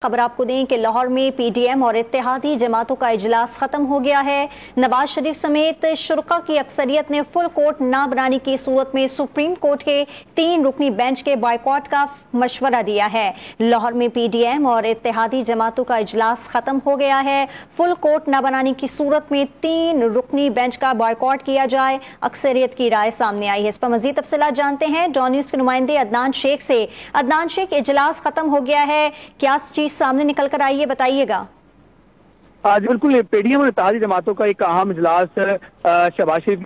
खबर आपको दें कि लाहौर में पीडीएम और इत्तेहादी जमातों का इजलास खत्म हो गया है। नवाज शरीफ समेत शुरका की अक्सरियत ने फुल कोर्ट न बनाने की सूरत में सुप्रीम कोर्ट के 3 रुकनी बेंच के बॉयकॉट का मशवरा दिया है। लाहौर में पीडीएम और इत्तेहादी जमातों का इजलास खत्म हो गया है। फुल कोर्ट न बनाने की सूरत में 3 रुकनी बेंच का बॉयकॉट किया जाए, अक्सरियत की राय सामने आई है। इस पर मजीद तफसीलात जानते हैं डॉन न्यूज के नुमाइंदे अदनान शेख से। अदनान शेख, इजलास खत्म हो गया है, क्या चीज सामने निकल कर आई है, बताइएगा। आज बिल्कुल पीडीएम और इत्तेहादी जमातों का एक अहम इजलास शहबाज शरीफ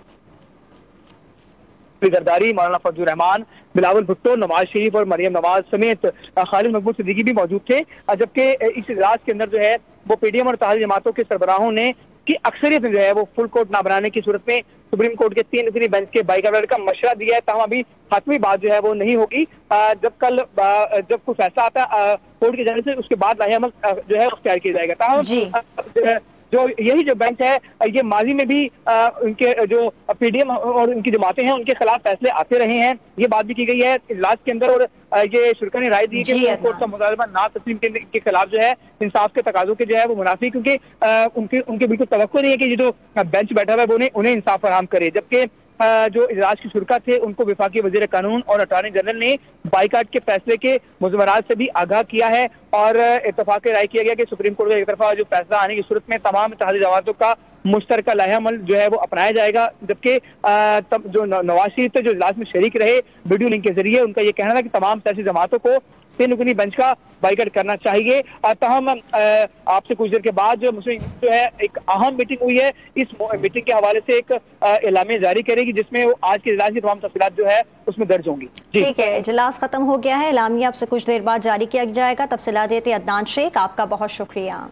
गिरदारी, मौलाना फजलुर रहमान, बिलावल भुट्टो, नवाज शरीफ और मरियम नवाज समेत खालिद मकबूल सिद्दीकी भी मौजूद थे। जबकि इस इजलास के अंदर जो है वो पीडीएम और इत्तेहादी जमातों के सरबराहों ने की अक्सरियत में जो है वो फुल कोर्ट ना बनाने की सूरत में सुप्रीम कोर्ट के 3 रुकनी बेंच के बाइकआउट का मशवरा दिया है। तमाम अभी हतमी बात जो है वो नहीं होगी। जब कोई फैसला आता है कोर्ट की जाने से, उसके बाद लाहे अमल जो है अख्तियार किया जाएगा। तमाम जो यही जो बेंच है ये माजी में भी उनके जो पीडीएम और उनकी जमातें हैं उनके खिलाफ फैसले आते रहे हैं। ये बात भी की गई है इजलास के अंदर, और ये शुरा ने राय दी कि कोर्ट का मुतालबा ना तस्लीम के खिलाफ जो है इंसाफ के तकाजों के जो है वो मुनाफी, क्योंकि उनके बिल्कुल तवक्को नहीं है कि ये जो बेंच बैठा हुआ है उन्हें इंसाफ फराहम करे। जबकि जो इजलास के शुरा थे उनको वफाकी वजीर कानून और अटॉर्नी जनरल ने बाइकाट के फैसले के मुज़मरात से भी आगाह किया है और इत्तफाक राय किया गया कि सुप्रीम कोर्ट का एक तरफा जो फैसला आने की सूरत में तमाम इत्तेहादी जमातों का मुश्तरका लाहा अमल जो है वो अपनाया जाएगा। जबकि जो नवाज शरीफ थे जो इजलास में शरीक रहे वीडियो लिंक के जरिए, उनका ये कहना था कि तमाम सियासी जमातों को 3 रुकनी बेंच का बाइकाट करना चाहिए। तहम आपसे कुछ देर के बाद जो मुस्लिम जो है एक अहम मीटिंग हुई है, इस मीटिंग के हवाले से एक एलामिया जारी करेगी जिसमें वो आज के इजलास की तमाम तफसीलात जो है उसमें दर्ज होंगी। ठीक है, इजलास खत्म हो गया है, एलामिया आपसे कुछ देर बाद जारी किया जाएगा। तफसीलात देते अदनान शेख, आपका बहुत शुक्रिया।